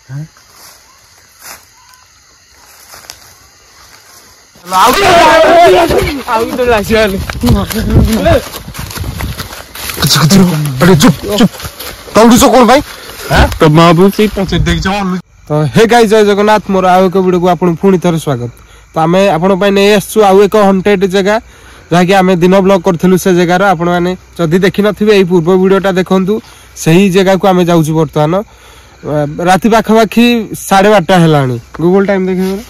तो hey guys जय जगन्नाथ मोर आउ एक वीडियो को आपन पुणी थरे स्वागत। तो आमे आपन पय नै आसछु आउ एक हंटेड जगह जहाँकि आमे दिन ब्लॉग करथिलु से जगार आपण माने जदी देखि नथिबे एई पूर्व वीडियोटा देखंतु सही जगह को आमे जाउछु वर्तमान राति पाखापाखि 12:30 हेलानी गूगल टाइम देखिबे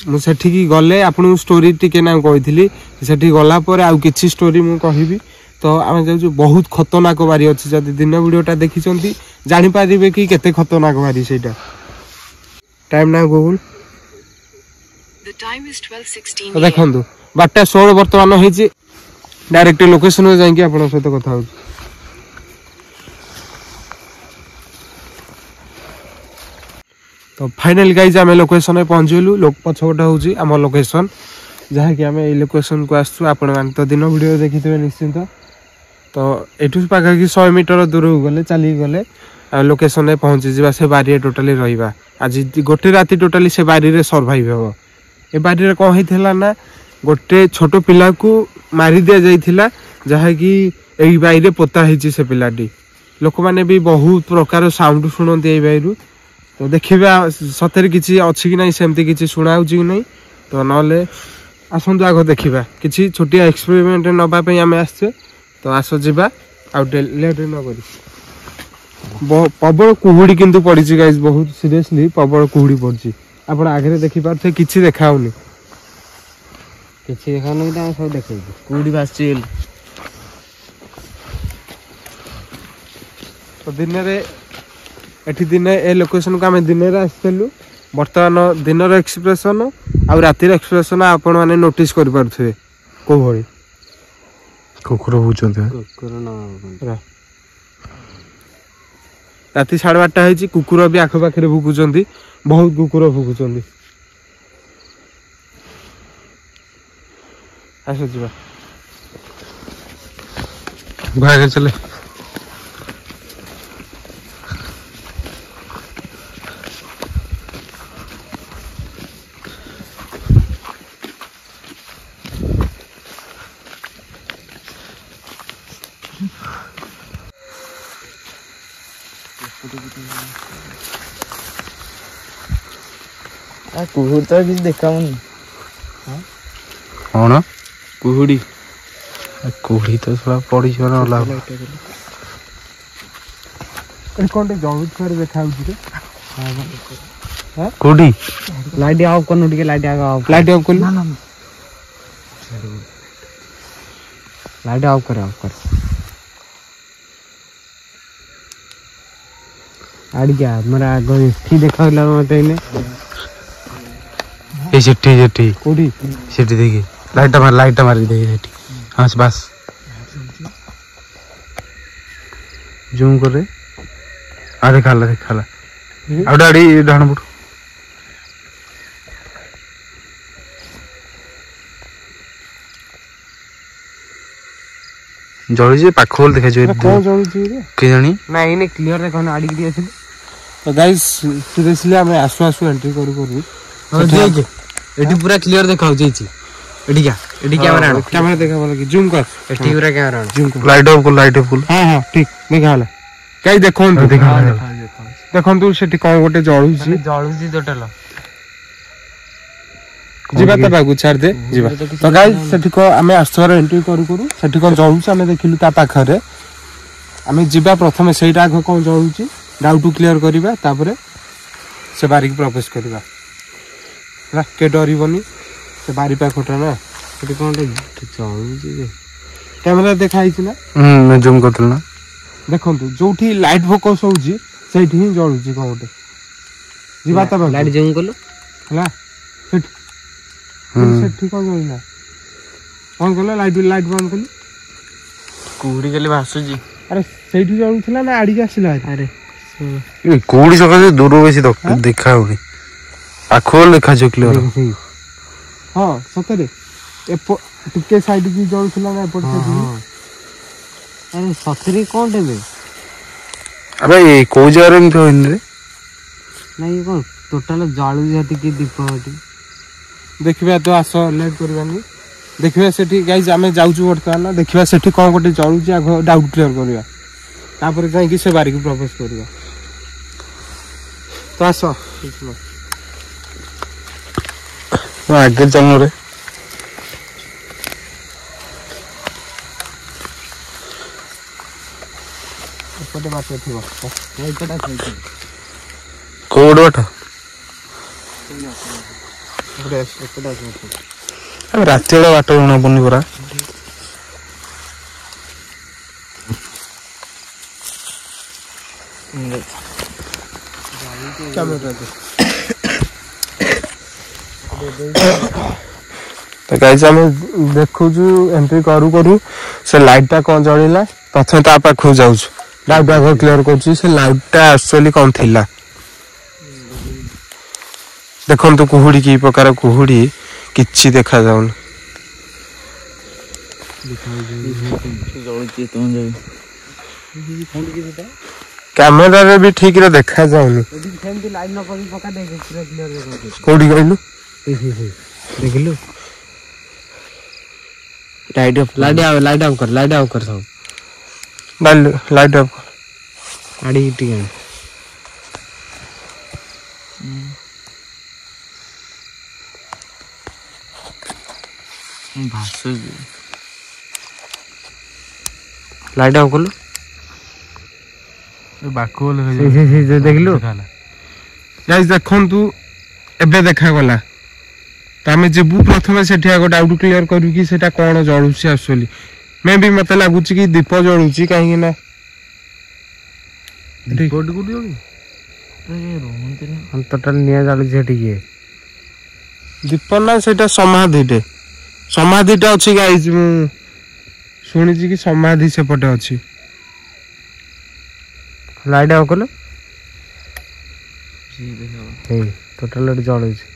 मु सेठी गले आपन स्टोरी टिके ना कहिथिली सेठी गला पर आउ किछि स्टोरी मु कहिबी। तो आमे जाउछु बहुत खतरनाक बारी अछि जदी दिन वीडियोटा देखिचंती जानि पारिबे कि केते खतरनाक बारी सेटा टाइम ना गूगल तो देखंतु 12:16 वर्तमान होईची डायरेक्ट लोकेशन में जाई कि आपन सहित कथा हो। तो फाइनल गाइस आमे लोकेशन में पहुंचलु लोक पछोटा होची आम लोकेशन जहा कि आमे ए लोकेशन को आसु आपन मान तो दिन वीडियो देखिथिबे निश्चित। तो एठु पाखा कि 100 मीटर दूर गले चली गले लोकेशन में पहुंची जिबा से बारी टोटली रहिबा आज गोटे राति टोटली से बारी रे सर्वाइव हो। ए बारी रे कोन हेथिला ना गोटे छोट पिला को मारी दिया जाइथिला जहा कि एई बारी रे पोता हिची से पिलाटी लोक माने भी बहुत प्रकार साउंड सुनंती एई बारी। तो देखिबा सतरे किछि अछि कि नै सेमती किछि सुनाउछि कि नै तो नले आसंतु आगो देखिबा किछि छोटिया एक्सपेरिमेंट नबा पे हमें आछे। तो आसो जिबा आ लेट न करी प्रबल कुहुड़ी किंतु पड़ी गाइस बहुत सीरियसली प्रबल कुहुड़ी पड़ी आपण आगे देखि पारथे किछि देखाउनी किछि देखाउनी त सब देखै कुहुड़ी भासची। तो दिन रे एठी दिन ए लोकेशन को हमें दिन रे आसलु वर्तमान दिन रो एक्सप्रेशन आ राति रो एक्सप्रेशन आपण माने नोटिस कर पारथे को भଳି कुकुर होचंते कुकुर ना राति 12:30 होईची कुकुर भी आख पाखरे भुकुचंती बहुत कुकुर भुकुचंती आसो जिबा भागे चले कुहुड़ी तो किसी देखाउनी कौन कुहुड़ी कुहुड़ी तो सब पड़ी छ न ला ए कोनटे जळुत कर देखाउची रे हां कुहुड़ी लाइट ऑफ करनु टिके लाइट ऑफ लाइट ऑफ कर ना ना लाइट ऑफ कर आड़ गया मेरा आगो ठीक देखाउला मते ने ए सेठी कोडी सेठी देखी लाइट मार देखी सेठी हां बस जूम कर रे अरे खाला आ डाडी डाण बुट जळी जे पाखोल देखा जो कोन जळुची रे के जानी ना इने क्लियर देखन आडी गिरी आछिल। तो गाइस सीरियसली हमें आसु एंट्री करू एटी पूरा क्लियर देखाउ जेची एटी कैमरा देखा वाला की जूम कर एटी पूरा कैमरा जूम कर लाइट ऑफ कर हां ठीक देखा वाला काई देखंतु सेठी कोन गोटे जळुची टोटल जिबा त बागु छाड़ दे जिबा। तो गाइस सेठी को हमें आसुर एंट्री करू सेठी कोन जळुची हमें देखिलु ता पाखरे हमें जिबा प्रथमे सेटा आगो कोन जळुची डाउट क्लियर करिबा तापरे से बारी प्रवेश करिबा ना के डरिबनी से बारी पाखटा ना एटी कोन जळुची कैमरा देखाई छी ना मैं जूम करतल ना देखंतु जोठी लाइट फोकस होउची सेठी ही जळुची कोन गोटे जिबा त लाइट जूम करलो हला सेठी कोन जळिला कोन करलो लाइट बंद करली कुहुड़ी गले भासुजी अरे सेठी जळुथला ना आडी आसिला अरे ए कुहुड़ी सका दूर बेसी देखाउनी आखोल देखा जो क्लियर हां सतरे टिके साइड की जळुथला ना एपट से अरे सतरे कोन देबे अबे ये कोई जगह रे तो इन रे नहीं कौन टोटाल जळू जाती की दीप हटी देखिबा तो आस लेट करबानी देखिबा सेठी गाइस आमे जाउछु वर्तमान देखिबा सेठी कोन गोटे जळुची आगो डाउट क्लियर करबा तापर जाई कि से बारी को प्रपोज करबा तो आस आगे चल रे पटे बात थिबो नहीं पटा छै कोड बट राति बेला बाट जଣା पड़नी परा तो गाइस आम देखु एंट्री करू करू से लाइटा कौन जलिला प्रथम ता पाखु जाऊ लाइट आग क्लियर कर से लाइटा एक्चुअली कौन थिला देखो तो कुहुड़ी की प्रकार कुहुड़ी किछि देखा जाउन कैमरा रे भी ठीक रे देखा जाउनी कोडी कहलु देखिलु लाइट ऑफ कर सब लाइट ऑफ आड़ी टिके भासु लाइट ऑफ कलु बाको देखिलु गाइस देखंतु एबे देखा गला त हमें जेबु प्रथमे सेठी आगो डाउट क्लियर करू कि सेटा कोन जळुची एक्चुअली मे भी मते लागुची कि दीप जळुची काहे ना रिपोर्ट गुडी होगी हम टोटल निया जालु जेठी के दीप ना सेटा समाधिटा अछि गाइस मु सुनि कि समाधि से पटे अछि लाइट ऑफ कलो जी देखो ए टोटल लट जळु छी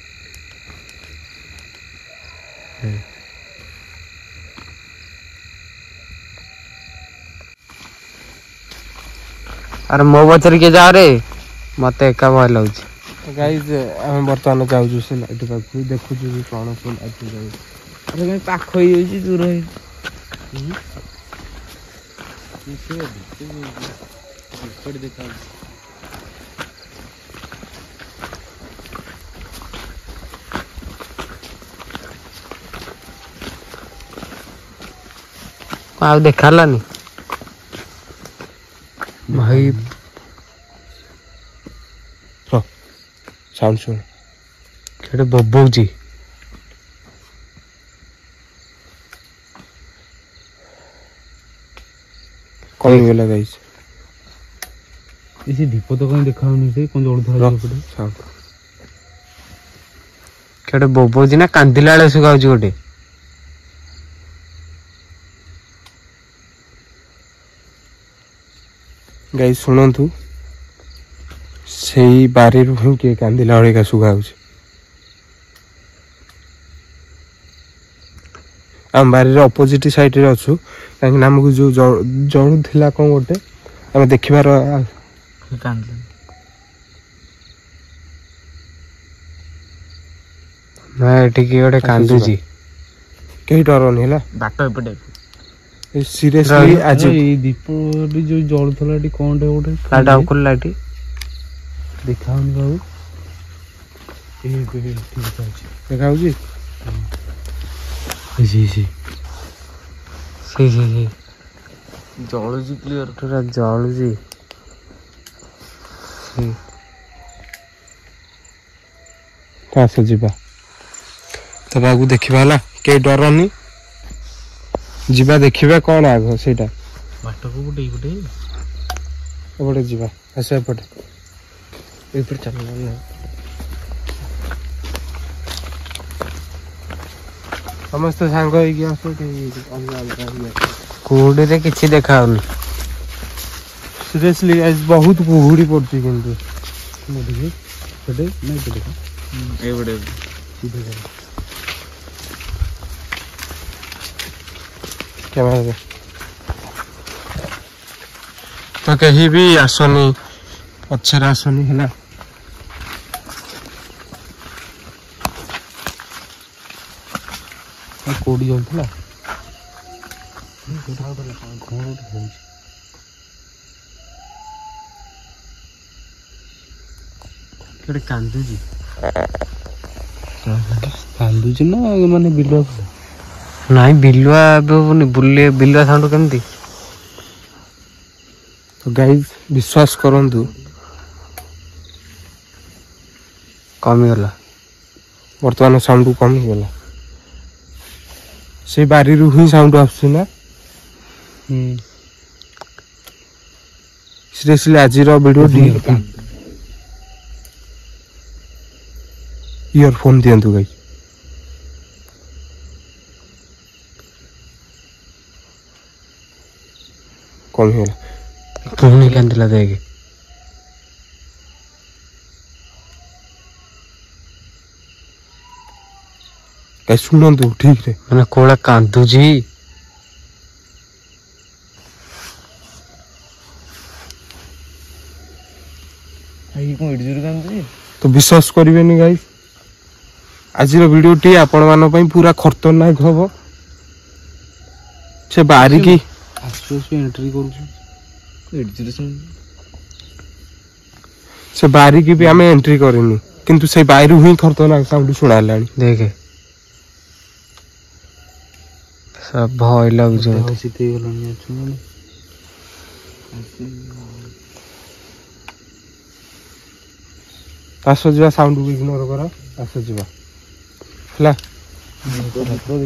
अरे मो बचर के जा रे मते एका भय लाउची गाइस हम बर्तमान जाउजु से लाइट पाखु देखु कि कोन कोन लाइट जाउ अरे मैं पाख होई होई दूर होई देखा आ देखालानी भाई साउंड सुन केड़े बब्बौजी कौन गेला गाइस इसी दीप तो कहीं देखाउनी से कोन जोड़ धरा पड़े साउंड केड़े बब्बौजी ना कांदिला वाले सुगाउजी गोटे गाइस सुनंतु सेही बारी रु के कांदिला वाले का सुगाउची आम बारी रे अपोजिट साइड रे अछु काहे ना हमकु जो जळु थिला कोन गोटे हम देखिबार ना एठी की गोटे कांदुजी केही डरनी हला बाटो एपटे सीरियसली आज ए दीप भी जो जळ थला एठी कोनटे गोटे लाइट ऑफ कर लाइट देखाउनी बाबू ए बे ठीक अछि देखाउजी जी जळुजी क्लियर थोड़ा जळुजी कास जीवा तो बाबू देखिबा हला के डरनी जीवा देखिबा कोन आगो सेटा बाटो को गुटे एपटे जीवा ऐसे एपटे ऊपर चलना समस्त सांग होई आसो कुहुडी रे किछि देखाउनी सीरियसली गाइस बहुत कुहुडी पड़ती किंतु देखि पटे नहीं तो देखा ए बड़े सीधे कैमरा तो कहीं भी आसनी पछर आसनी है कोड़ी जलुला कांदुची कांदुची ना माने बिलुआ नाई बिलुआ बुले बिलुआ साउंड केमती तो गाइज विश्वास करंतु कमीगला बर्तमान साउंड कमीगला से बारी रु ही साउंड आसुची ना सीरियसली आज वीडियो इयरफोन दिंतु गाइज कमीगला पुणी कांदिला देखे गाइज सुनंतु ठीक रे माने कोला कांदुची तो विश्वास करेनि गाइज आज वीडियो टी आपण मान पूरा खतरनाक हम से बारिकी एंट्री कर से बारिकी भी आमे एंट्री करेनि किंतु से बाहर ही खतरनाक साउंड सुना देखे सब भय लगुच आस जा साउंड को इग्नोर कर आस जा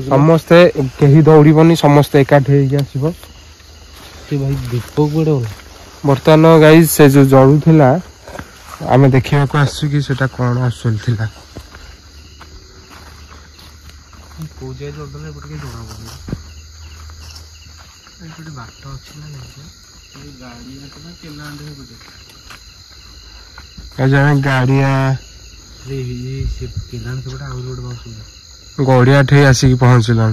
समस्ते कहीं दौड़बनी समस्ते एकाठी आसब भाई दीप कड़े बर्तमान गाइज से जो जलुला आम देखा आसु कि सेटा कौन आसुला गाड़िया गड़िया ठे आसिक पहुँचला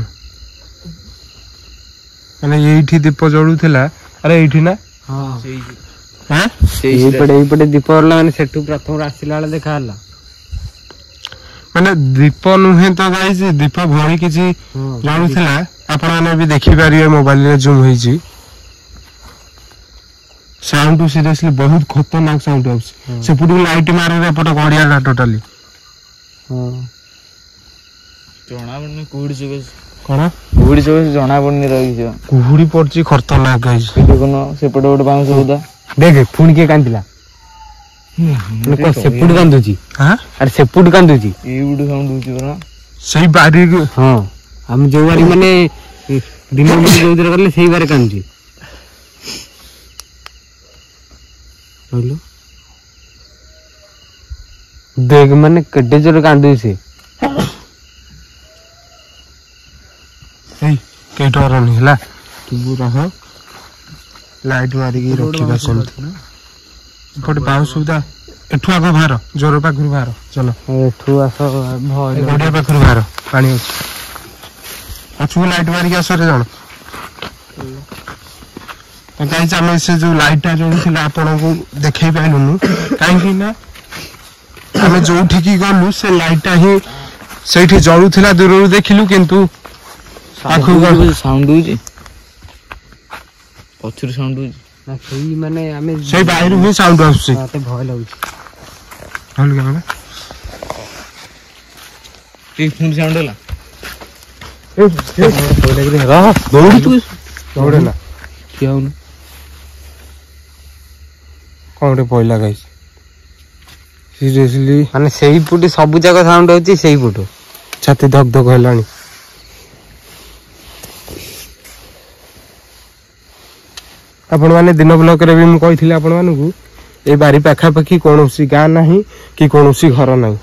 मैंने ये दीप जलुला अरे ये ना पटे दीप मैंने सेठू प्रथम आसला बेले देखा मैंने दीप नुहे तो गाइज दीप भरी किसी जलुला आपने भी देखिपारे मोबाइल जूम होइछि साउंड सीरियसली बहुत खतरनाक साउंड आउछि से पुडी लाइट मारे एपट गड़िया टोटाली जना पड़नी कुहुड़ी चुके कौन कुहुड़ी चुके जना पड़नी रही कुहुड़ी पड़छि खतरनाक गाइज देखुन सेपटे गोटे बाउंस होता देख पुणी किए कांदिला सेपुट कांदुची अरे सेपुट कांदुची एबुड साउंड होची बरा सही बारी हां हम जो बारी माने दिन में जो उधर करले सही बारे कांदुची हेलो देख माने कड्डे जोर कांदुची से ए के डर नहीं हला तू रह लाइट मारी की रखिबा सेमती पटे बाउ सुविधा एठू आग बाहर जोर पाखर बाहर चलो एठू आस भय गड़िया पाखर बाहर पानी अछि पछु लाइट मारी के आसरे जण तो गाइस आमे से जो लाइट जळुथिला आपन को देखै पाइलुनु काहे कि ना आमे जो ठिकी गलु से लाइट ही सेठी जळुथिला दूररु देखिलु किंतु पाखु साउंड होजी पछुर साउंड होजी ना सही माने आमे सही बाहर ही साउंड आउछि मते भय लागुछि हल गला ठीक फुंड साउंड होला ए भय लागले रह दौड़ी तू दौड़े ना क्या होनु कोन रे पइला गाइस सीरियसली माने सही पुटी सब जगह साउंड होछि सही पुटो छाती धक धक हेलानी आपण माने दिन ब्लॉक रे भी मु कहिथिले आपण मानु को ए बारी पाखा पाखी कोनोसी गां नाही कि कोनोसी घर नाही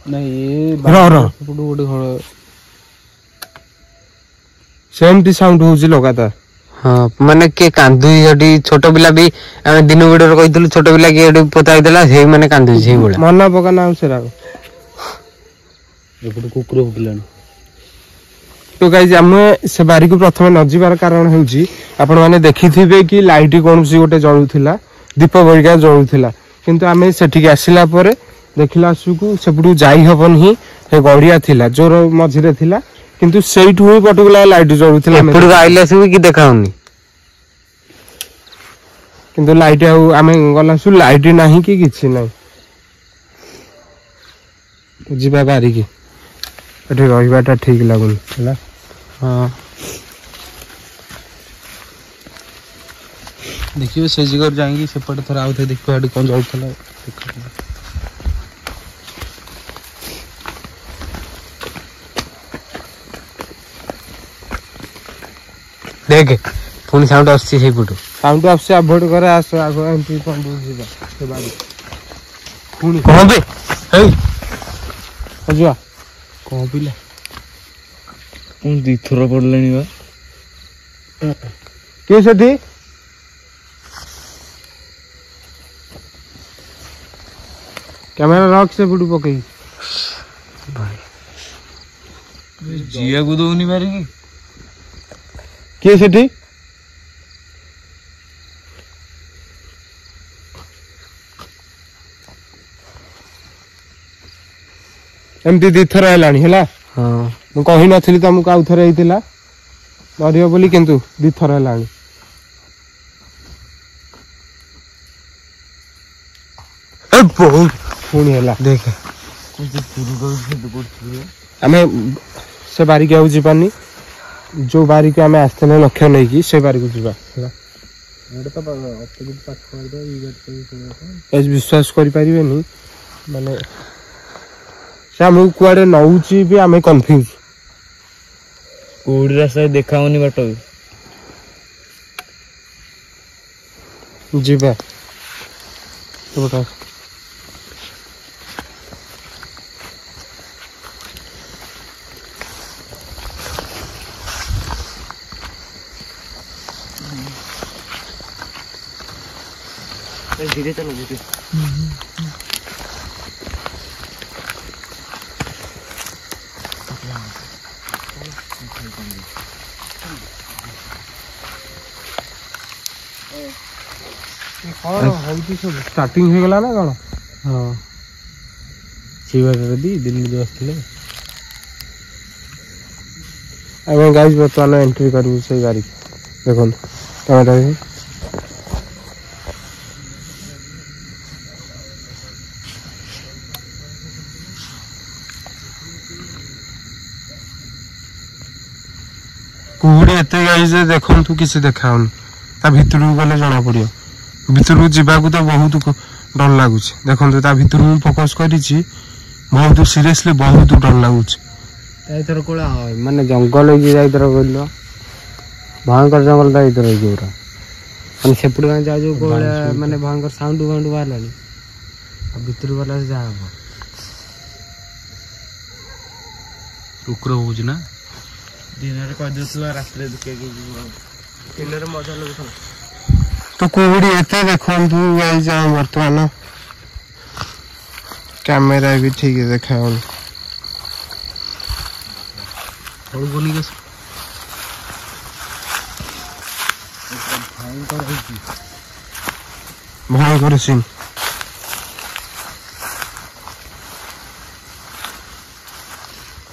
नहीं पुटो गोटे घर सेमटी साउंड होछि लगातार हाँ माने के कांदुई जडी छोट पिला भी हम दिन वीडियो कहितलु छोट पिला के एडी पताई देला सेही माने कांदुई सेही बोला मना पका ना सेरा एपटे कुकुर भुकिलानी तो गाइज आम से बारी को प्रथम न जीवार कारण होउची आपण माने देखिथिबे कि लाइट कोनसी गोटे जळुथिला दीप बरिका जळुथिला किंतु आमे सेठिक आसिला परे देखिला सुकु सेपटू जाई हबन ही हे गड़िया थिला जोर मझिरे थिला किंतु सेइठु ही पर्टिकुलर लाइट जळुथिला एपटू आइला सु कि देखाउनी किंतु लाइट आमे गला सु लाइट नाही कि किछि नाही जीवा बारी की एठी रहिबाटा ठीक लागुनी हला हां देखियो से जगह जाएंगे सेपट थोड़ा आउ थे देखो आडी कोन जाउथला देख पुनी साउंड आसी से पटो साउंड आसे अवॉइड करे आस आगो एंट्री पंडू जीवा से बारी पुनी कोन बे हे अजुआ कोन पिला कोन दी थोरा पडलेनी बा के सेठी कैमरा रख से बुडू पकई भाई जिया को दोनी मारी की के सेठी एमती दी थर हेलानी हला हां मु कहि नथिली तुमको आउ थरे हेतिला मरियो बोली किंतु दी थर हेलानी ए बहुत पुणी हेला देख आमे से बारी के आउ जीवानी जो बारी के आमे आस्ते लक्ष्य नहीं कि से बारी को जीवा हला विश्वास कर पारिबेनी माने से हम कुआडे नउची भी आमे कंफ्यूज कोडी रास्ता देखाउनी बाटो जीवा तो बता धीरे चलो धीरे स्टार्टिंग हो गला ना कौन हां सीवर दी दिल्ली जो आस्थिले आमे गाइस बर्तमान एंट्री करू से गाड़ी देखो कैमरा रे कुहुड़ी एते गाइस देखन तू किसी देखाउनी ता भितर गले जाना पड़ियो भितर जीवा को तो बहुत डर लागुच देखो ता भितर फोकस करिछि बहुत सीरियसली बहुत डर लागुच एथर कोला माने जंगल हो जाय इधर गइलो भयंकर जंगल दा इधर जोरा माने सेपड़ गां जा जो कोला माने भयंकर साउंड बारलानी अब भितर वाला से जा रुकरो होज ना दिन रे कह देतला रास्ते दुके के दिन रे मजा लगथला तो कुहुड़ी एते देखन तू गाइस वर्तमान कैमरा भी ठीक है देखाउनी और बोली के भयंकर सीन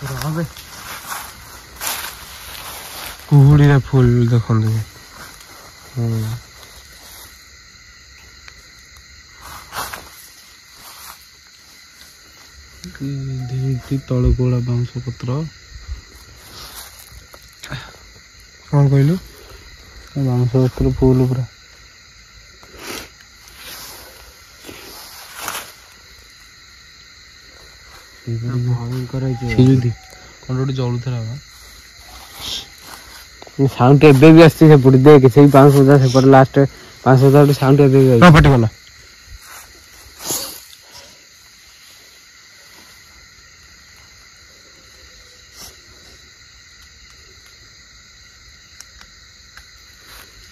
रहबे कुहुड़ी रे फूल देखन तू धीरे तळ कोला बांस पत्र कौन कहलु बांस पत्र फूल पूरा भयंकर कौन जलुला साउंड एबे भी आसी सेपट देख से 5,000 सेपट लास्ट 5,000 साउंड एबे भी प्रॉपर्टी वाला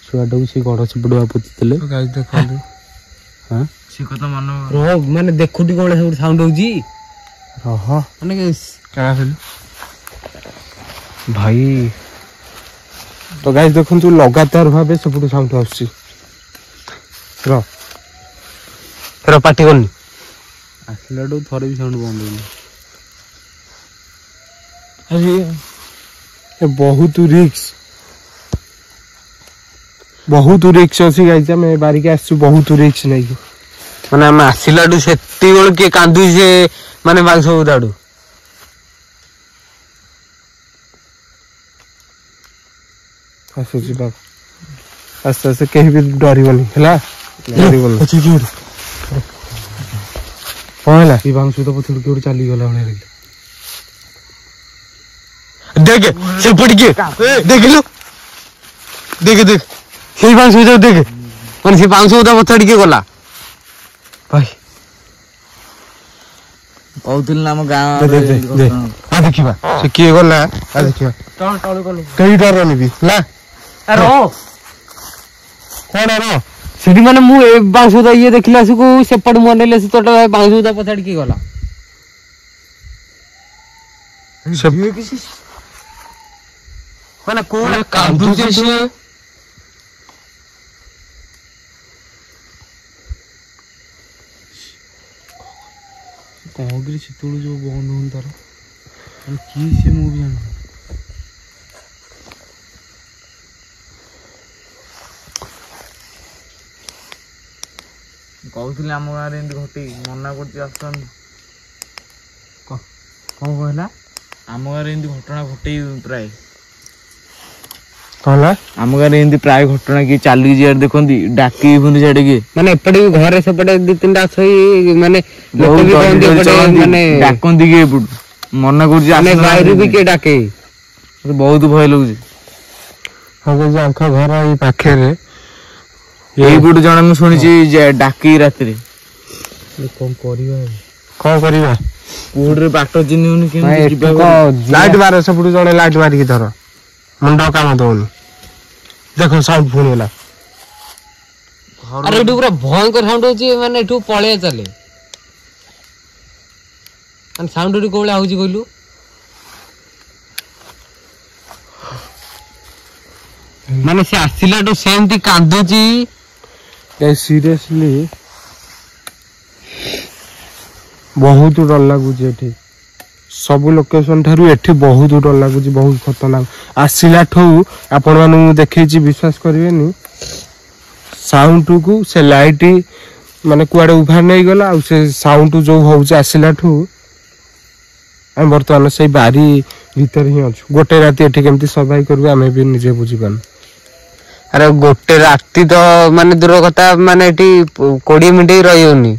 छुआटा से गड़ सेपटुआ पोतीले गाइस देखो हां सी कथा मन रो माने देखुटी कोले सब साउंड होजी रह माने क्या फिल ଭାଇ ତ ଗାଇସ୍ ଦେଖନ୍ତୁ ଲଗାତାର ଭାବେ ସେପଟୁ ସାଉଣ୍ଡ ଆସୁଛି। ପାଟି କରିନି ଆସିଲାଠୁ ଥରେ ବି ସାଉଣ୍ଡ ବନ୍ଦ ହଉନି। ବହୁତ ରିକ୍ସ ଅଛି ଗାଇସ୍। ଆମେ ବାରିକି ଆସିଛୁ ବହୁତ ରିକ୍ସ ନେଇକି। ମାନେ ଆମେ ଆସିଲାଠୁ ସେତିକି ବେଳୁ କିଏ କାନ୍ଦୁଛି ସେ ମାନେ ବାଉଁଶ ବୁଦାଠୁ। ଆସୁଛି ବାବୁ ଆସ୍ତେ ଆସ୍ତେ କେହି ବି ଡରିବନି ହେଲା। ଡରିବନି କଣ ହେଲା? ସେ ବାଉଁଶ ବୁଦା ପଛରୁ କିଏ ଗୋଟେ ଚାଲିଗଲା ଭଳିଆ ଲାଗିଲା। ଦେଖେ ସେପଟେ କିଏ ଦେଖିଲୁ ଦେଖେ ସେଇ ବାଉଁଶ ବୁଦା ଦେଖେ ମାନେ ସେ ବାଉଁଶ ବୁଦା ପଛରେ କିଏ ଗଲା। ଭାଇ କହୁଥିଲି ନା ଆମ ଗାଁ ଦେଖିବା ସେ କିଏ ଗଲା। ଦେଖିବା କେହି ଡରନି ବି ହେଲା। କଣ ସେଠି ମାନେ ମୁଁ ଏ ବାଉଁଶ ବୁଦା ଇଏ ଦେଖିଲା ଆସିକୁ ସେପଟେ ମୁଁ ଅନେଇଲେ ସେ ତୋଟା ବାଉଁଶ ବୁଦା ପଛାଡି କିଏ ଗଲା। ମାନେ କୋଉ କାନ୍ଦୁଛି ସେ। କଣ କିରେ ସେତେବେଳେ ଯୋଉ ବନ୍ଦ ହଉନି ତାର କିଏ ସେ ମୁଁ ବି ଜାଣିନି। କହୁଥିଲି ଆମ ଗାଁରେ ଏମିତି ଘଟେଇ ମନା କରୁଛି ଆସୁଛନ୍ତି। କଣ କହିଲା? ଆମ ଗାଁରେ ଏମିତି ଘଟଣା ଘଟେଇ ପ୍ରାୟ କହିଲା ଆମ ଗାଁରେ ଏମିତି ପ୍ରାୟ ଘଟଣା କିଏ ଚାଲିକି ଯିବାର ଦେଖନ୍ତି ଡାକି ପୁଣି ସିଆଡେ କିଏ ମାନେ ଏପଟେ ବି ଘରେ ସେପଟେ 2-3ଟା ଅଛଇ ମାନେ ମାନେ ଡାକନ୍ତି କିଏ ଏପଟୁ ମନା କରୁଛି ବାହାରୁ ବି କିଏ ଡାକେ ବହୁତ ଭୟ ଲାଗୁଛି। ଆଙ୍କ ଘର ଏଇ ପାଖରେ ଏଇପଟୁ ଜଣେ ମୁଁ ଶୁଣିଛି ଡାକି ରାତିରେ। କଣ କରିବା କୋଉଠି ବାଟ ଚିହ୍ନିବୁନି କେମିତି ଲାଇଟ୍ ମାର ସେପଟୁ ଜଣେ ଲାଇଟ୍ ମାରିକି ଧର ମୁଣ୍ଡ କାମ ଦଉନି। ଦେଖ ସାଉଣ୍ଡ ପୁଣି ହେଲା। ଆରେ ଏଠୁ ପୁରା ଭୟଙ୍କର ସାଉଣ୍ଡ ହଉଛି ମାନେ ଏଠୁ ପଳେଇ ଚାଲେ ମାନେ ସାଉଣ୍ଡ ଏଠୁ କୋଉ ଭଳିଆ ହଉଛି କହିଲୁ। ମାନେ ସେ ଆସିଲାଠୁ ସେମିତି କାନ୍ଦୁଛି ସିରିୟସଲି ବହୁତ ଡର ଲାଗୁଛି। ଏଠି ସବୁ ଲୋକେସନ ଠାରୁ ଏଠି ବହୁତ ଡର ଲାଗୁଛି। ବହୁତ ଖତରନାକ ଆସିଲାଠୁ ଆପଣ ମାନଙ୍କୁ ମୁଁ ଦେଖେଇଛି ବିଶ୍ୱାସ କରିବେନି। ସାଉଣ୍ଡକୁ ସେ ଲାଇଟ୍ ମାନେ କୁଆଡେ ଉଭାର ନେଇଗଲା ଆଉ ସେ ସାଉଣ୍ଡ ଯୋଉ ହଉଛି ଆସିଲାଠୁ ଆମେ ବର୍ତ୍ତମାନ ସେଇ ବାରି ଭିତରେ ହିଁ ଅଛୁ। ଗୋଟେ ରାତି ଏଠି କେମିତି ସର୍ଭାଇଭ କରିବୁ ଆମେ ବି ନିଜେ ବୁଝିପାରୁନୁ। ଆରେ ଗୋଟେ ରାତି ତ ମାନେ ଦୂର କଥା ମାନେ ଏଠି 20 ମିନିଟ୍ ରହିହଉନି।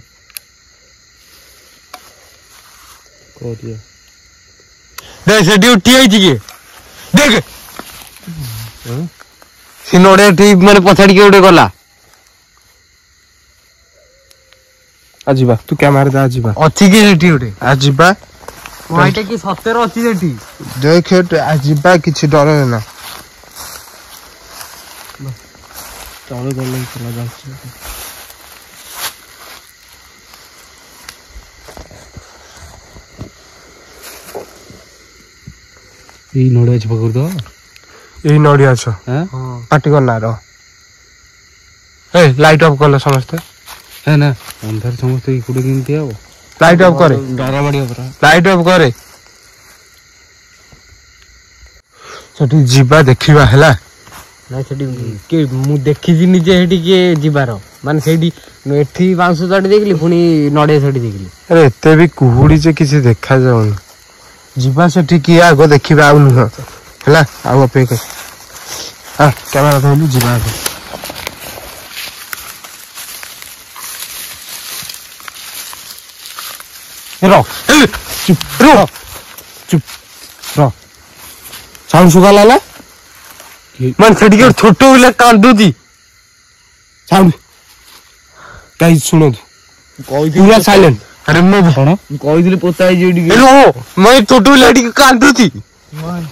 ସେଠି ଉଠି ଯାଇଛି କିଏ ଦେଖ ସେ ନଡିଆ ଠିକ ମାନେ ପଛାଡିକି ଗୋଟେ ଗଲା। ଯିବା ତୁ କ୍ୟାମେରା ଦା ଯିବା ଅଛି କି ସେଠି ଗୋଟେ ଯିବା ଏଇଟା କି ସତରେ ଅଛି ସେଠି ଦେଖ ଯିବା କିଛି ଡର ନା। ତଳେ ଗଲେ ଚଲା ଯାଉଛି। ଏଇ ନଡିଆ ଅଛି ପାଖରୁ ତ ଏଇ ନଡିଆ ଅଛ ପାଟି କରନା ର ଲାଇଟ୍ ଅଫ୍ କଲେ ସମସ୍ତେ ନା ଅନ୍ଧାର ସମସ୍ତେ ଏକୁଟେ କେମିତି ହବ। ଲାଇଟ୍ ଅଫ୍ କରେ ଡର ମାଡିବ ପୁରା ଲାଇଟ୍ ଅଫ୍ କରେ। ସେଠି ଯିବା ଦେଖିବା ହେଲା। ନାଇଁ ସେଠି କିଏ ମୁଁ ଦେଖିଛି ନିଜେ ସେଠି କିଏ ଯିବାର ମାନେ ସେଇଠି ଏଠି ବାଉଁଶ ଚାଟି ଦେଖିଲି ପୁଣି ନଡିଆ ଚାଟି ଦେଖିଲି। ଆରେ ଏତେ ବି କୁହୁଡି ଯେ କିଛି ଦେଖାଯାଉନି। ଯିବା ସେଠି କିଏ ଆଗ ଦେଖିବା ଆଉ ନୁହଁ ହେଲା। ଆଉ ଅପେକ୍ଷା କ୍ୟାମେରା ଧରିଲୁ ଯିବା ଆଗ। ଚୁପ ସାଉଣ୍ଡ ଶୁଭାଲା ନା ମାନେ ସେଠି ଛୋଟ ପିଲା କାନ୍ଦୁଛି। ଗାଇସ୍ ଶୁଣନ୍ତୁ ପୁରା ସାଇଲେଣ୍ଟ। ଆରେ ମୁଁ କଣ କହିଥିଲି ପୋତା ହେଇଛି ଏଠି ଛୋଟ ପିଲା ଟିକେ କାନ୍ଦୁଛି।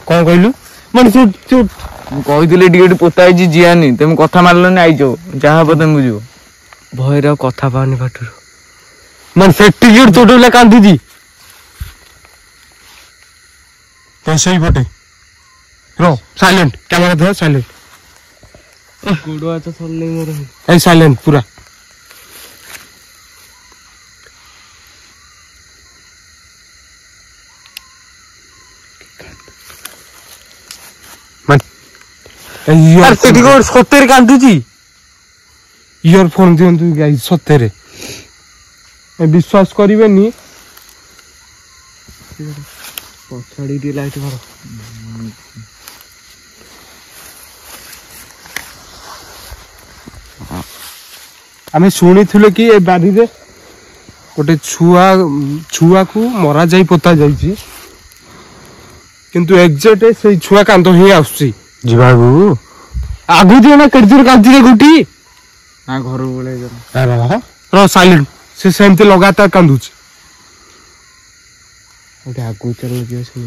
କଣ କହିଲୁ ମାନେ ମୁଁ କହିଥିଲି ଟିକେ ଏଠି ପୋତା ହେଇଛି ଯିଆନି ତମେ କଥା ମାରିଲନି ଆଇଛ ଯାହା ହବ ତମେ ବୁଝିବ। ଭୟରେ ଆଉ କଥା ପାଉନି ପାଟିରୁ ମାନେ ସେଠି ଛୋଟ ପିଲା କାନ୍ଦୁଛି। ସେଇପଟେ रो साइलेंट कैमरा धर साइलेंट गोड़ तो चलने मोर ए साइलेंट पूरा मन यार सेठी को सत्तर कांदुची इयरफोन दियंतु गाइस सत्तरे विश्वास करिवेनी पछाड़ी दी लाइट मारो आमे शुणिथिले कि ए बारी रे गोटे छुआ को मरा जाई पोता जाईची किंतु एग्जैक्ट से छुआ कांद ही आउची जीवाबू आगु दियो ना कड़जूर कांदी रे गुटी हां घर बोले जरा रो साइलेंट से सेमते लगातार कांदुची ओटे आगु चलो जे से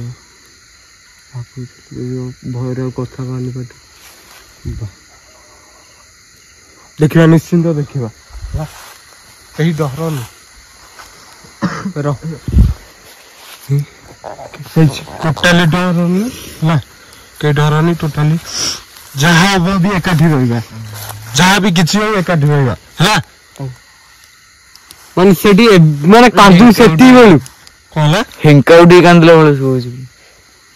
आगु चलो भयर कथा मानि पट देखिबा निश्चिंत देखिबा कहीं डरनी रो टोटाली डरनी ना कहीं डरनी टोटाली जहाँ वो भी एकाठी रहिबा जहाँ भी किछि हो एकाठी रहिबा है माने सेठी माने कांदु सेठी बोलू कहला हेंका उडी कांदला बोले सोच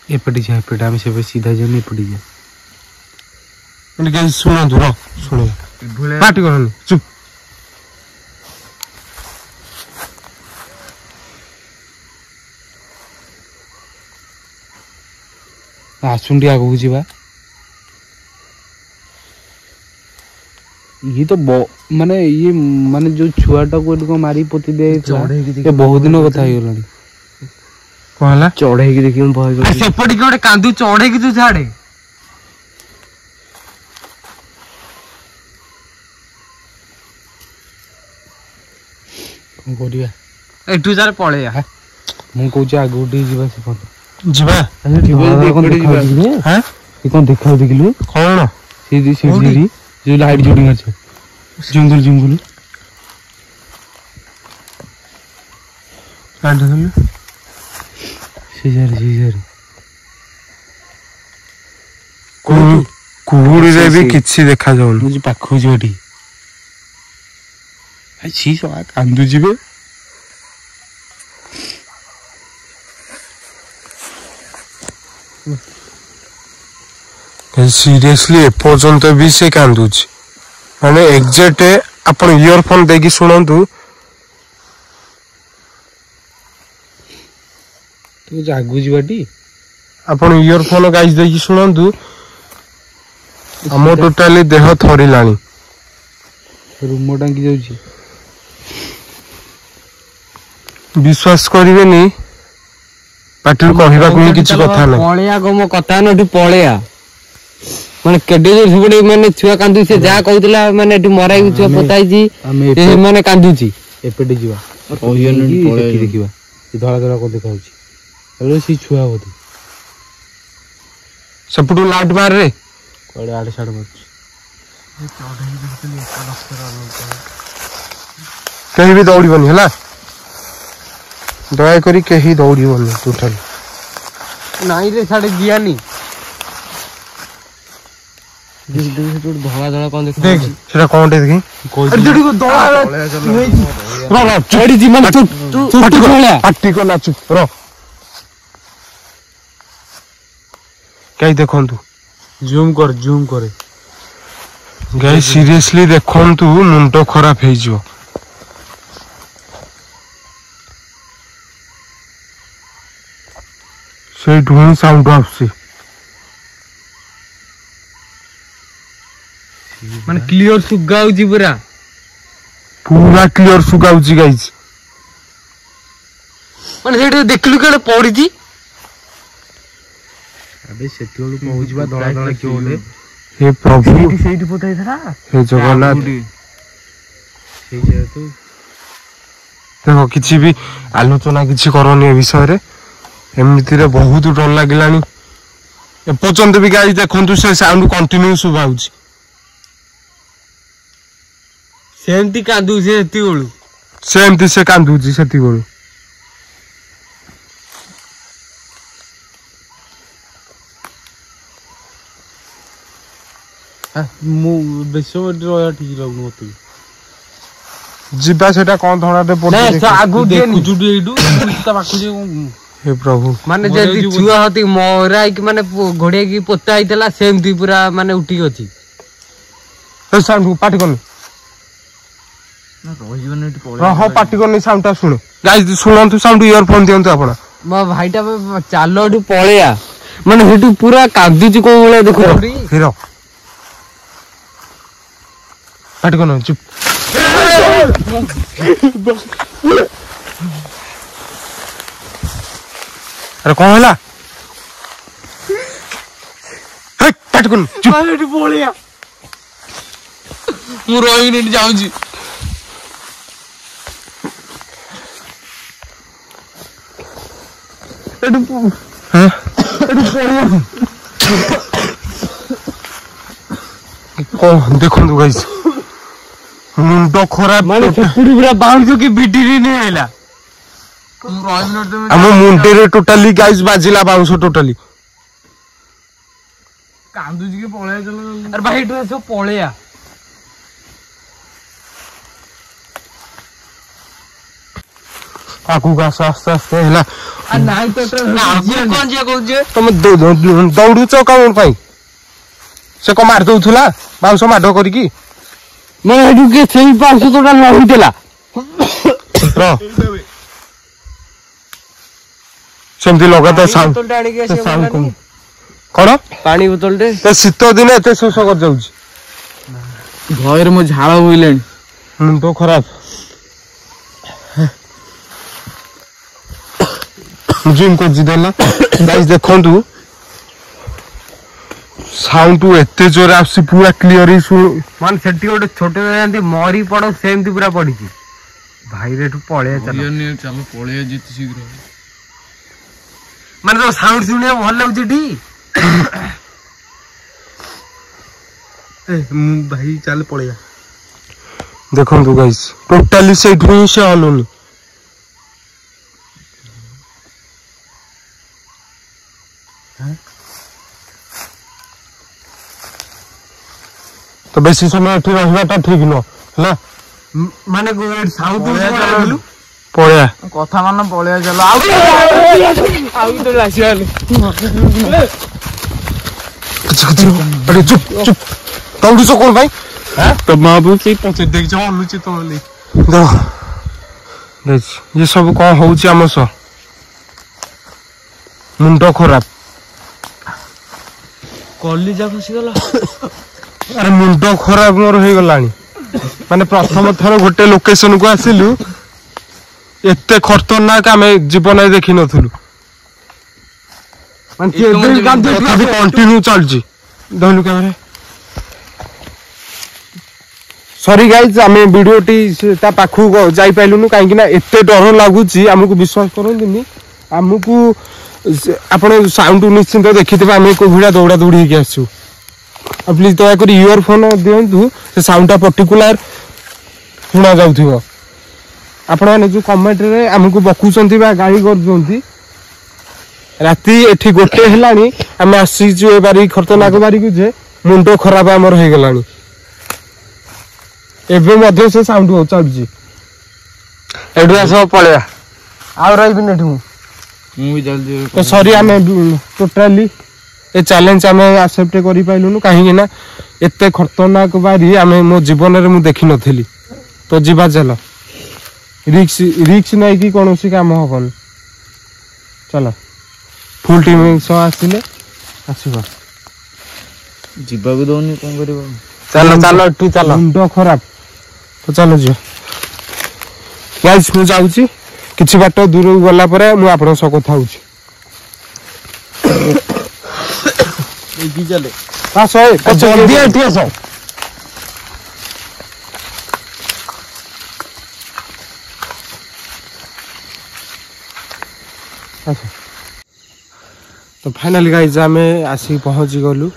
एपटी जा एपटी हम से सीधा जने एपटी जा मैंने कहीं सुना दो रो सुनो पार्टी करनी चुप आसुंडी आगु जीवा ये तो माने जो छुआटा को मारी पोती दे ये बहुत दिन कथा हो गलानी कहला चढ़े की देखि हम भय कर सेपटी के गोटे कांदू चढ़े की तू झाड़े कौन करिया एठू जारे पळे आ मु कहूची आगु उठी जीवा से फोन जीवा हां ये कौन देखा देखलु कौन सीधी जो लाइट जोड़ी আছে जंगल काट दले सीजर कुहुड़ी रे भी किछि देखा जाउन मुझे पाखु जोडी आ छी सो कांदु जिबे सीरियसली एपर्यंत भी से कांदुची माने एग्जैक्ट अपन इयरफोन देकी सुनंतु तू जागु जीवाटी अपन इयरफोन गाइस देकी सुनंतु हम टोटली देह थरिलानी रूम टांगी जाउची विश्वास करिवेनी पाटिर कहिबा कोई किछि कथा नै पळेया गम कथा नठी पळेया माने केडे जो सुबडे माने छुआ कांदु से जा कहउतला माने एठी मराई छुआ पताई जी ए माने कांदुची एपेटे जीवा ओहियन पळे देखिबा ई धळा को देखाउची हेलो सी छुआ होती सपटू लाइट मार रे कोडे आडे साड मारची कहीं भी दौड़बनी है दया करी कहीं दौड़बनी टोटल नाई रे साडे गियानी धला धला कौन देख सेटा कौन देखी अरे जड़ी को धला रो चढ़ी जी मन तू पार्टी को ना चुप रो कहीं देखंतु जूम करे गाय सीरियसली देखंतु मुंडो खराब हे जो से ढूंढ साउंड आउसी माने क्लियर सुगाउजी पूरा क्लियर सुगाउजी गाइस माने सेठी देखलु केडे पड़ी जी अबे सेठोलु पहुंचबा धड़ा धड़ा के ओले हे प्रभु सेठी पताई थरा हे जगन्नाथ सेई जे तो देखो किछि भी आलोचना किछि करनी ए विषय रे एमिति रे बहुत डर लागिलानी ए पर्यंत भी गाइस देखंतु से साउंड कंटिन्यू सुगाउजी सेमती कांदू से एती बोलू सेमती से कांदूजी सेती बोलू ମୁଁ ବେଶୀ ସମୟ ଏଠି ରହିବା ଠିକ ଲାଗୁନି ମତେ। ଯିବା ସେଟା କଣ ଧଣାଟେ ପଡୁଛି ଆଗକୁ ଦେଖୁଛୁ ଏଇଠୁ ତା ପାଖକୁ ଯେ ହେ ପ୍ରଭୁ ମାନେ ଯଦି ଛୁଆ ହତି ମରା ହେଇକି ମାନେ ଘୋଡେଇକି ପୋତା ହେଇଥିଲା ସେମିତି ପୁରା ମାନେ ଉଠିକି ଅଛି। ସାଉଣ୍ଡ ପାଟି କରନି ହଁ ପାଟି କରନି ସାଉଣ୍ଡ ଟା ଶୁଣେ ଗାଇସ୍ ଶୁଣନ୍ତୁ ସାଉଣ୍ଡ ଇୟର ଫୋନ ଦିଅନ୍ତୁ ଆପଣ। ମୋ ଭାଇଟା ଚାଲ ଏଠୁ ପଳେଇଆ ମାନେ ସେଠୁ ପୁରା କାନ୍ଦୁଛି କୋଉ ଭଳିଆ ଦେଖ ହିର ପାଟି କରନି ଚୁପ ଆରେ କଣ ହେଲା ପାଟି କରନି ଚୁପ ଏଠି ପଳେଇଆ ମୁଁ ରହିବିନି ଏଠି ଯାଉଛି। ଦେଖନ୍ତୁ ଗାଇସ୍ ମୁଣ୍ଡ ଖରାପ ମାନେ ପୁରା ବାଉଁଶ କି ବିଡିରି ନେଇ ଆଇଲା ଆମ ମୁଣ୍ଡରେ ଟୋଟାଲି ଗାଇସ୍ ବାଜିଲା ବାଉଁଶ ଟୋଟାଲି କାନ୍ଦୁଛି କି ପଳେଇଆ ଚାଲ ଆରେ ଭାଇ ଏଠୁ ସବୁ ପଳେଇଆ ଆଗକୁ ଆସ ଆସ୍ତେ ଆସ୍ତେ ହେଲା ନାଇଁ ତ କଣ ଯିଆ କହୁଛେ ତମେ ଦୌଡୁଛ କଣ ପାଇଁ ସେ କଣ ମାରି ଦଉଥିଲା ବାଉଁଶ ମାଡ କରିକି ମାନେ ଏଠୁ କିଏ ସେଇ ବାଉଁଶ ତୋଟା ନହେଇଥିଲା ସେମିତି ଲଗାତାର ସାଉଣ୍ଡ କଣ ପାଣି ବୋତଲଟେ ଶୀତ ଦିନେ ଏତେ ଶୋଷ କରିଯାଉଛି ଭୟରେ ମୋ ଝାଳ ବୋଇଲାଣି ମୁଣ୍ଡ ଖରାପ ଜିମ୍ କରୁଛି ଦେଲା ଗାଇସ୍ ଦେଖନ୍ତୁ ସାଉଣ୍ଡ ଏତେ ଜୋରେ ଆସୁଛି ପୁରା କ୍ଲିୟର ଶୁଣୁ ମାନେ ସେଠି ଗୋଟେ ଛୋଟ ଯେମିତି ମରି ପଡ ସେମିତି ପୁରା ପଡିଛି ଭାଇରେ ଏଠୁ ପଳେଇଆ ଚାଲ ପଳେଇଆ ଯେତେ ଶୀଘ୍ର ମାନେ ତ ସାଉଣ୍ଡ ଶୁଣିବାକୁ ଭଲ ଲାଗୁଛି ଏଠି ଭାଇ ଚାଲ ପଳେଇବା ଦେଖନ୍ତୁ ଗାଇସ୍ ଟୋଟାଲି ସେଇଠୁ ହିଁ ସେ ହଲୁନି ତ ବେଶୀ ସମୟ ଏଠି ରହିବାଟା ଠିକ ନୁହଁ ହେଲା ମାନେ ସାଉଥ ପଳେଇବା କଥା ମାନ ପଳେଇବା ଚାଲ ଆଉ ଚୁପ ଚୁପ ଦୌଡୁଛ କଣ ପାଇଁ ତ ବାବୁ ସେଇ ପଛରେ ଦେଖିଛ ହଲୁଛି ତ ଇଏ ସବୁ କଣ ହଉଛି ଆମ ସହ ମୁଣ୍ଡ ଖରାପ କଲିଜା ଖସିଗଲା ଆରେ ମୁଣ୍ଡ ଖରାପ ମୋର ହେଇଗଲାଣି ମାନେ ପ୍ରଥମ ଥର ଗୋଟେ ଲୋକେସନ କୁ ଆସିଲୁ ଏତେ ଖତରନାକ ଆମେ ଜୀବନରେ ଦେଖିନଥିଲୁ କଣ୍ଟିନ୍ୟୁ ଚାଲିଛି ଧନୁ କ୍ୟାମେରା ସରି ଗାଇଜ ଆମେ ଭିଡିଓଟି ତା ପାଖକୁ ଯାଇପାରିଲୁନୁ କାହିଁକି ନା ଏତେ ଡର ଲାଗୁଛି ଆମକୁ ବିଶ୍ୱାସ କରନ୍ତୁନି ଆମକୁ ଆପଣ ସାଉଣ୍ଡ ନିଶ୍ଚିନ୍ତ ଦେଖିଥିବେ ଆମେ କୋଉ ଭଳିଆ ଦୌଡ଼ା ଦୌଡ଼ି ହେଇକି ଆସିଛୁ ଆଉ ପ୍ଲିଜ ଦୟାକରି ଇୟର ଫୋନ ଦିଅନ୍ତୁ ସେ ସାଉଣ୍ଡଟା ପର୍ଟିକୁଲାର ଶୁଣା ଯାଉଥିବ ଆପଣମାନେ ଯୋଉ କମେଣ୍ଟରେ ଆମକୁ ବକୁଛନ୍ତି ବା ଗାଳି କରୁଛନ୍ତି ରାତି ଏଠି ଗୋଟେ ହେଲାଣି ଆମେ ଆସିଛୁ ଏ ବାରି ଖତରନାକ ବାରିକୁ ଯେ ମୁଣ୍ଡ ଖରାପ ଆମର ହେଇଗଲାଣି ଏବେ ମଧ୍ୟ ସେ ସାଉଣ୍ଡ ଚାଲୁଛି ଏଠୁ ଆସ ପଳେଇବା ଆଉ ରହିବିନି ଏଠି ମୁଁ ବି ଜଲ୍ଦି ସରି ଆମେ ଟୋଟାଲି ଏ ଚ୍ୟାଲେଞ୍ଜ ଆମେ ଆକ୍ସେପ୍ଟ କରିପାରିଲୁନୁ କାହିଁକି ନା ଏତେ ଖତରନାକ ବାରି ଆମେ ମୋ ଜୀବନରେ ମୁଁ ଦେଖିନଥିଲି ତ ଯିବା ଚାଲ ରିକ୍ସ ନେଇକି କୌଣସି କାମ ହବନି ଚାଲ ଫୁଲ ଟିମ୍ ସହ ଆସିଲେ ଆସିବ ଯିବାକୁ ଦଉନି କଣ କରିବ ଚାଲ ଚାଲ ଏଠୁ ଚାଲ ମୁଣ୍ଡ ଖରାପ ତ ଚାଲ ଯିବା ଗାଇସ୍ ମୁଁ ଯାଉଛି କିଛି ବାଟ ଦୂରକୁ ଗଲା ପରେ ମୁଁ ଆପଣଙ୍କ ସହ କଥା ହଉଛି ଜଲ୍ଦି ଏଠି ଆସ तो फाइनली गाइज आम आसिक पहुँची गलु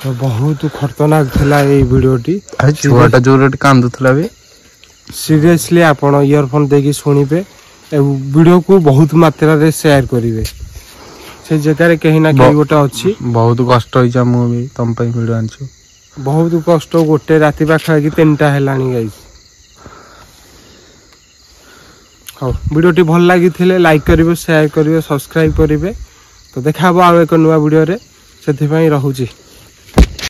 तो बहुत खतरनाक थिला ए वीडियोटी छुआटा जो कांदुला भी सीरियसली आपण इयरफोन देकी शुणिबे वीडियो को बहुत मात्रा रे शेयर करिवे से जगह रे कहीं ना कहीं गोटे अच्छी बहुत कष्ट होइछा मु भी तम पई वीडियो आनछु बहुत कष्ट गोटे राति पाखापाखि 3टा हेलानी गाइस। हाँ वीडियोटी भल लगी लाइक करेंगे शेयर करेंगे सब्सक्राइब करेंगे। तो देखा आउ एक नुआ वीडियो रे से रहुची।